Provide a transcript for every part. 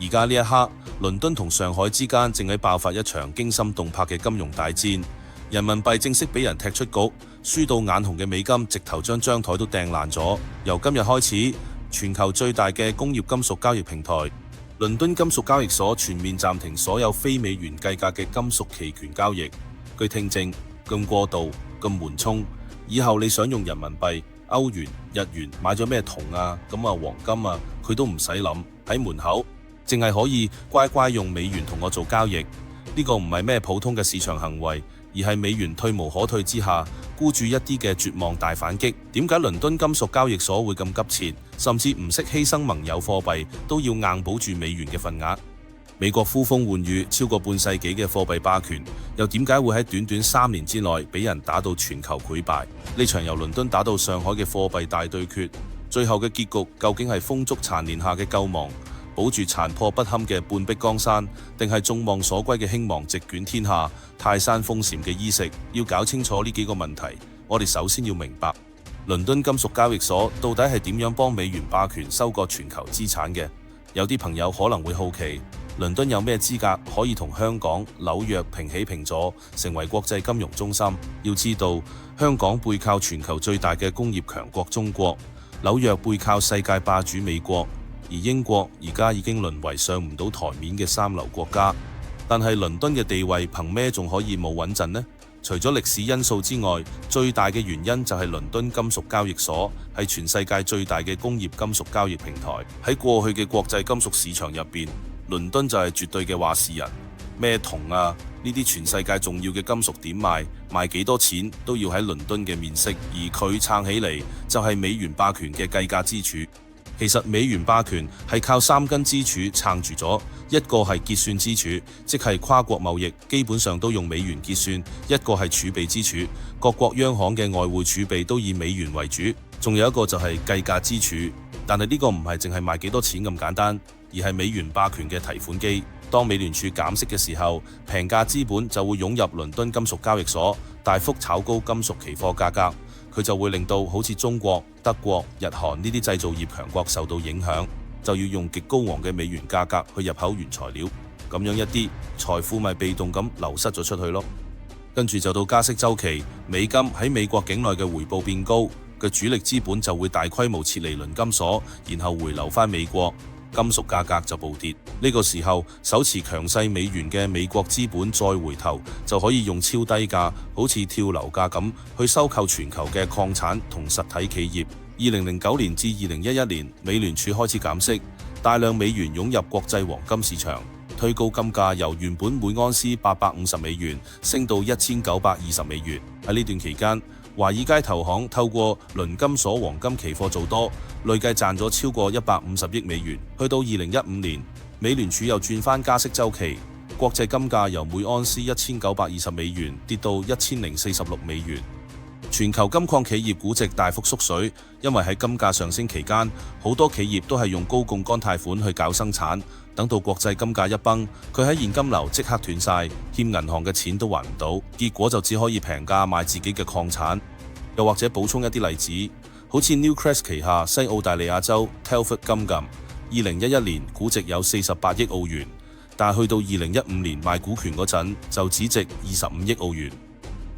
而家呢一刻，倫敦同上海之間正喺爆發一場驚心動魄嘅金融大戰，人民幣正式俾人踢出局，輸到眼紅嘅美金直頭將張台都掟爛咗。由今日開始，全球最大嘅工業金屬交易平台倫敦金屬交易所全面暫停所有非美元計價嘅金屬期權交易。據聽證，咁過度，咁緩衝，以後你想用人民幣、歐元、日元買咗咩銅啊，咁黃金啊，佢都唔使諗，喺門口淨係可以乖乖用美元同我做交易。呢個唔係咩普通嘅市場行為，而係美元退無可退之下，孤注一啲嘅絕望大反擊。點解倫敦金屬交易所會咁急切，甚至唔惜犧牲盟友貨幣，都要硬保住美元嘅份額？美國呼風喚雨超過半世紀嘅貨幣霸權，又點解會喺短短3年之內俾人打到全球潰敗？呢場由倫敦打到上海嘅貨幣大對決，最後嘅結局究竟係風燭殘年下嘅救亡，保住殘破不堪嘅半壁江山，定係眾望所歸嘅興亡席捲天下、泰山封禪嘅衣食？要搞清楚呢幾個問題，我哋首先要明白倫敦金屬交易所到底係點樣幫美元霸權收割全球資產嘅。有啲朋友可能會好奇，倫敦有咩資格可以同香港、紐約平起平坐，成為國際金融中心？要知道，香港背靠全球最大嘅工業強國中國，紐約背靠世界霸主美國，而英國而家已經淪為上唔到台面嘅三流國家。但係倫敦嘅地位憑咩仲可以冇穩陣呢？除咗歷史因素之外，最大嘅原因就係倫敦金屬交易所係全世界最大嘅工業金屬交易平台。喺過去嘅國際金屬市場入邊，倫敦就係絕對嘅話事人。咩銅啊，呢啲全世界重要嘅金屬點賣，賣幾多錢都要喺倫敦嘅面色，而佢撐起嚟就係美元霸權嘅計價支柱。其實美元霸權係靠3根支柱撐住咗，一個係結算支柱，即係跨國貿易基本上都用美元結算；一個係儲備支柱，各國央行嘅外匯儲備都以美元為主；仲有一個就係計價支柱。但係呢個唔係淨係賣幾多錢咁簡單，而係美元霸權嘅提款機。當美聯儲減息嘅時候，平價資本就會湧入倫敦金屬交易所，大幅炒高金屬期貨價格。佢就會令到好似中國、德國、日韓呢啲製造業強國受到影響，就要用極高昂嘅美元價格去入口原材料，咁樣一啲財富咪被動咁流失咗出去咯。跟住就到加息週期，美金喺美國境內嘅回報變高，嘅主力資本就會大規模撤離倫金所，然後回流返美國。金屬價格就暴跌，呢個時候手持強勢美元嘅美國資本再回頭，就可以用超低價，好似跳樓價咁去收購全球嘅礦產同實體企業。2009年至2011年，美聯儲開始減息，大量美元湧入國際黃金市場，推高金價由原本每盎司850美元升到1920美元。喺呢段期間，華爾街投行透過倫金所黃金期貨做多，累計賺咗超過150億美元。去到2015年，美聯儲又轉返加息週期，國際金價由每盎司1920美元跌到1046美元。全球金礦企業估值大幅縮水，因為喺金價上升期間，好多企業都係用高槓桿貸款去搞生產。等到國際金價一崩，佢喺現金流即刻斷晒，欠銀行嘅錢都還唔到，結果就只可以平價賣自己嘅礦產。又或者補充一啲例子，好似 Newcrest 旗下西澳大利亞州 Telford 金咁，2011年估值有48億澳元，但係去到2015年賣股權嗰陣就只值25億澳元。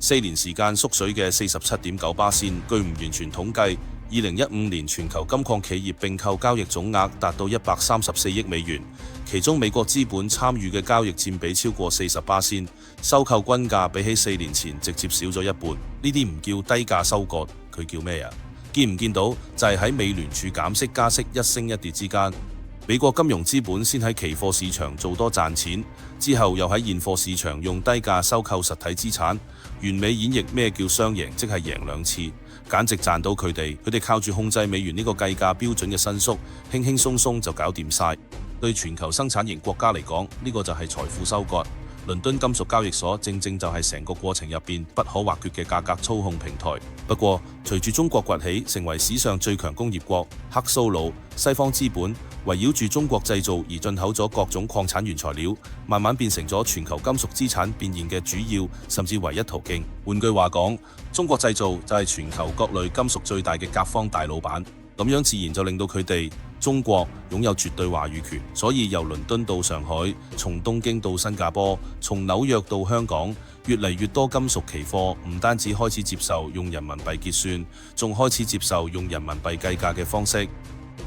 4年時間縮水嘅47.9%，據唔完全統計，2015年全球金礦企業併購交易總額達到134億美元，其中美國資本參與嘅交易佔比超過40%，收購均價比起4年前直接少咗一半。呢啲唔叫低價收割，佢叫咩啊？見唔見到？就係喺美聯儲減息加息一升一跌之間，美國金融資本先喺期貨市場做多賺錢，之後又喺現貨市場用低價收購實體資產，完美演繹咩叫雙贏，即係贏2次，簡直賺到佢哋。佢哋靠住控制美元呢個計價標準嘅伸縮，輕輕鬆鬆就搞掂晒。對全球生產型國家嚟講，呢個就係財富收割。倫敦金屬交易所正正就係成個過程入邊不可或缺嘅價格操控平台。不過，隨住中國崛起，成為史上最強工業國，克蘇魯西方資本圍繞住中國製造而進口咗各種礦產原材料，慢慢變成咗全球金屬資產變現嘅主要甚至唯一途徑。換句話講，中國製造就係全球各類金屬最大嘅甲方大老闆。咁樣自然就令到佢哋中國擁有絕對話語權，所以由倫敦到上海，從東京到新加坡，從紐約到香港，越嚟越多金屬期貨唔單止開始接受用人民幣結算，仲開始接受用人民幣計價嘅方式。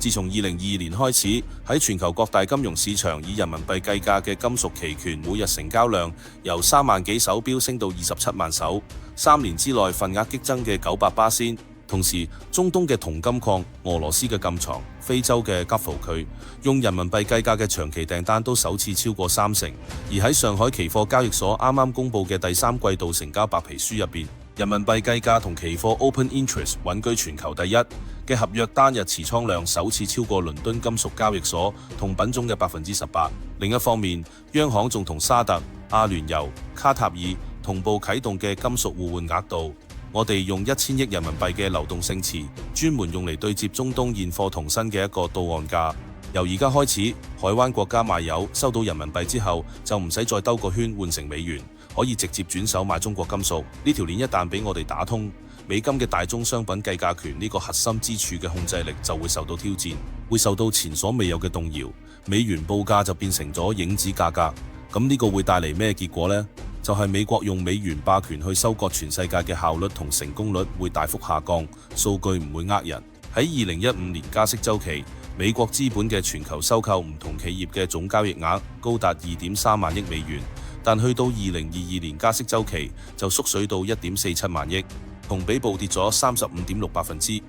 自從2022年開始，喺全球各大金融市場以人民幣計價嘅金屬期權每日成交量由3萬幾手飆升到27萬手，3年之內份額激增嘅900%。同時，中東嘅銅金礦、俄羅斯嘅禁藏、非洲嘅吉福區用人民幣計價嘅長期訂單都首次超過30%。而喺上海期貨交易所啱啱公佈嘅第3季度成交白皮書入邊，人民幣計價同期貨 Open Interest 穩居全球第一嘅合約單日持倉量首次超過倫敦金屬交易所同品種嘅18%。另一方面，央行仲同沙特、阿聯酋、卡塔爾同步啟動嘅金屬互換額度。我哋用1000億人民幣嘅流動性池，專門用嚟對接中東現貨銅芯嘅一個到岸價。由而家開始，海灣國家賣油收到人民幣之後，就唔使再兜個圈換成美元，可以直接轉手買中國金屬。呢條鏈一旦俾我哋打通，美金嘅大宗商品計價權呢個核心支柱嘅控制力就會受到挑戰，會受到前所未有嘅動搖。美元報價就變成咗影子價格。咁呢個會帶嚟咩結果呢？就係美國用美元霸權去收割全世界嘅效率同成功率會大幅下降，數據唔會呃人。喺2015年加息週期，美國資本嘅全球收購唔同企業嘅總交易額高達2.3萬億美元，但去到2022年加息週期就縮水到1.47萬億，同比暴跌咗35.6%。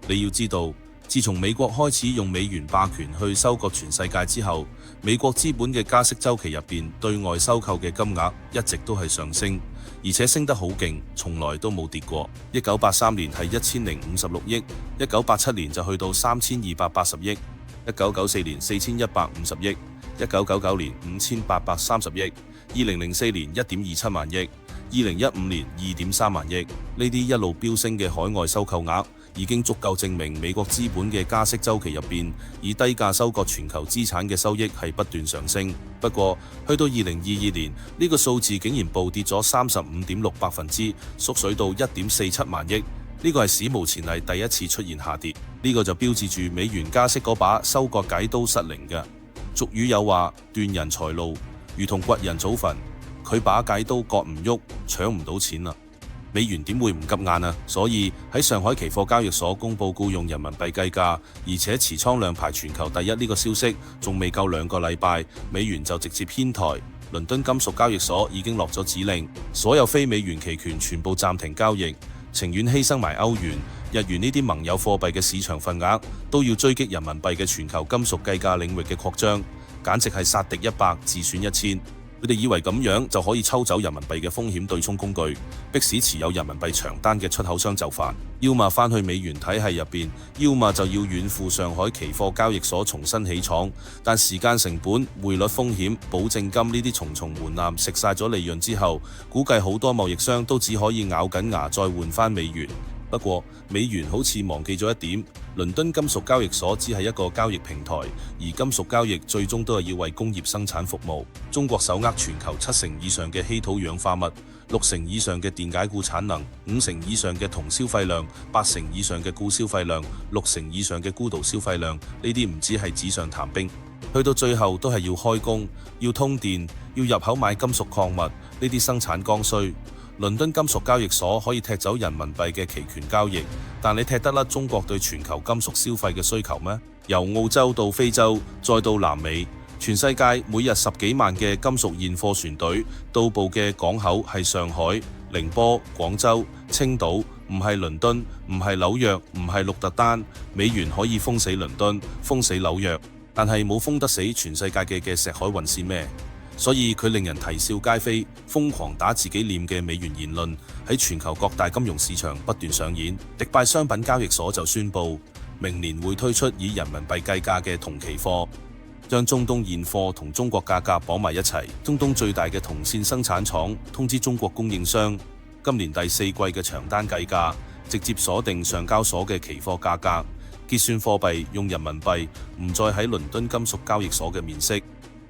你要知道，自從美國開始用美元霸權去收割全世界之後，美國資本嘅加息週期入邊對外收購嘅金額一直都係上升，而且升得好勁，從來都冇跌過。1983年係1056億，1987年就去到3280億，1994年4150億，1999年5830億，2004年1.27萬億，2015年2.3萬億。呢啲一路飆升嘅海外收購額已經足夠證明美國資本嘅加息週期入邊，以低價收割全球資產嘅收益係不斷上升。不過，去到2022年，呢個數字竟然暴跌咗35.6%，縮水到1.47萬億。呢個係史無前例第一次出現下跌。呢個就標誌住美元加息嗰把收割解刀失靈嘅。俗語有話：斷人財路，如同掘人祖墳。佢把解刀割唔喐，搶唔到錢啦。美元點會唔急眼啊？所以喺上海期貨交易所公佈僱用人民幣計價，而且持倉量排全球第一呢個消息，仲未夠2個禮拜，美元就直接偏台。倫敦金屬交易所已經落咗指令，所有非美元期權全部暫停交易，情願犧牲埋歐元、日元呢啲盟友貨幣嘅市場份額，都要追擊人民幣嘅全球金屬計價領域嘅擴張，簡直係殺敵100，自損1000。佢哋以為咁樣就可以抽走人民幣嘅風險對沖工具，迫使持有人民幣長單嘅出口商就範，要麼返去美元體系入邊，要麼就要遠赴上海期貨交易所重新起廠。但時間成本、匯率風險、保證金呢啲重重門檻食晒咗利潤之後，估計好多貿易商都只可以咬緊牙再換返美元。不過美元好似忘記咗一點，倫敦金屬交易所只係一個交易平台，而金屬交易最終都係要為工業生產服務。中國手握全球70%以上嘅稀土氧化物，60%以上嘅電解鈷產能，50%以上嘅銅消費量，80%以上嘅鈷消費量，60%以上嘅鈷道消費量。呢啲唔止係紙上談兵，去到最後都係要開工、要通電、要入口買金屬礦物，呢啲生產剛需。倫敦金屬交易所可以踢走人民幣嘅期權交易，但你踢得甩中國對全球金屬消費嘅需求咩？由澳洲到非洲，再到南美，全世界每日10幾萬嘅金屬現貨船隊到埗嘅港口係上海、寧波、廣州、青島，唔係倫敦，唔係紐約，唔係鹿特丹。美元可以封死倫敦，封死紐約，但係冇封得死全世界嘅石海運線咩？所以佢令人啼笑皆非，瘋狂打自己臉嘅美元言論喺全球各大金融市場不斷上演。迪拜商品交易所就宣布，明年會推出以人民幣計價嘅銅期貨，將中東現貨同中國價格綁埋一齊。中東最大嘅銅線生產廠通知中國供應商，今年第4季嘅長單計價直接鎖定上交所嘅期貨價格，結算貨幣用人民幣，唔再喺倫敦金屬交易所嘅面色。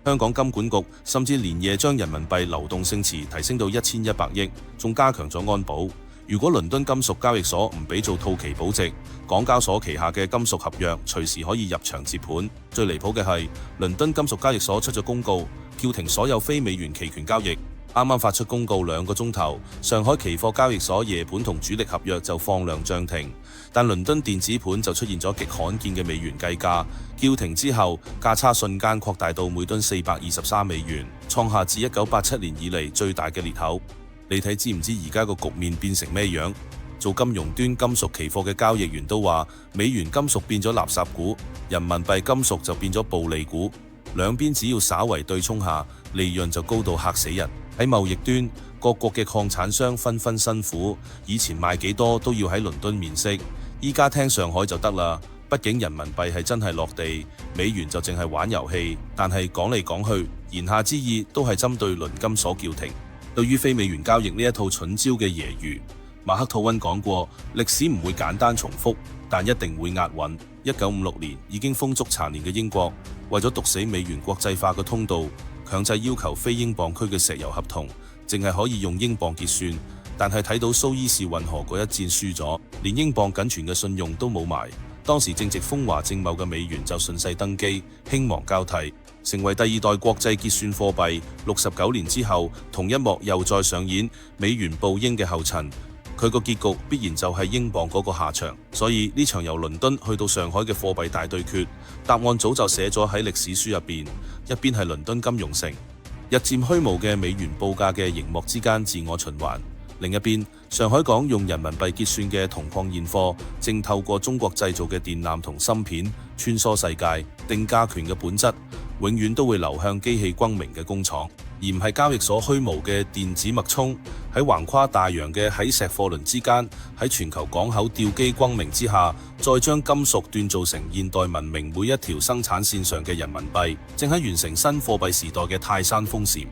香港金管局甚至連夜將人民幣流動性池提升到1100億，仲加強咗安保。如果倫敦金屬交易所唔俾做到期保值，港交所旗下嘅金屬合約隨時可以入場接盤。最離譜嘅係，倫敦金屬交易所出咗公告，叫停所有非美元期權交易。啱啱發出公告2個鐘頭，上海期貨交易所夜盤同主力合約就放量漲停，但倫敦電子盤就出現咗極罕見嘅美元計價，叫停之後價差瞬間擴大到每噸423美元，創下自1987年以嚟最大嘅裂口。你睇知唔知而家個局面變成咩樣？做金融端金屬期貨嘅交易員都話，美元金屬變咗垃圾股，人民幣金屬就變咗暴利股，兩邊只要稍為對沖下，利潤就高到嚇死人。喺貿易端，各國嘅礦產商紛紛辛苦，以前賣幾多都要喺倫敦面色，依家聽上海就得啦。畢竟人民幣係真係落地，美元就淨係玩遊戲。但係講嚟講去，言下之意都係針對倫金所叫停。對於非美元交易呢一套蠢招嘅揶揄，馬克吐溫講過：歷史唔會簡單重複，但一定會押韻。1956年已經風燭殘年嘅英國，為咗毒死美元國際化嘅通道，強制要求非英鎊區嘅石油合同淨係可以用英鎊結算，但係睇到蘇伊士運河嗰一戰輸咗，連英鎊僅存嘅信用都冇埋。當時正值風華正茂嘅美元就順勢登基，興亡交替，成為第2代國際結算貨幣。69年之後，同一幕又再上演，美元步英嘅後塵。佢個結局必然就係英鎊嗰個下場。所以呢場由倫敦去到上海嘅貨幣大對決，答案早就寫咗喺歷史書入邊。一邊係倫敦金融城，日漸虛無嘅美元報價嘅熒幕之間自我循環；另一邊，上海港用人民幣結算嘅銅礦現貨，正透過中國製造嘅電纜同芯片穿梭世界。定價權嘅本質永遠都會流向機器轟鳴嘅工廠，而唔係交易所虛無嘅電子脈衝。喺橫跨大洋嘅喺石貨輪之間，喺全球港口吊機轟鳴之下，再將金屬鍛造成現代文明每一條生產線上嘅人民幣，正喺完成新貨幣時代嘅泰山封禪。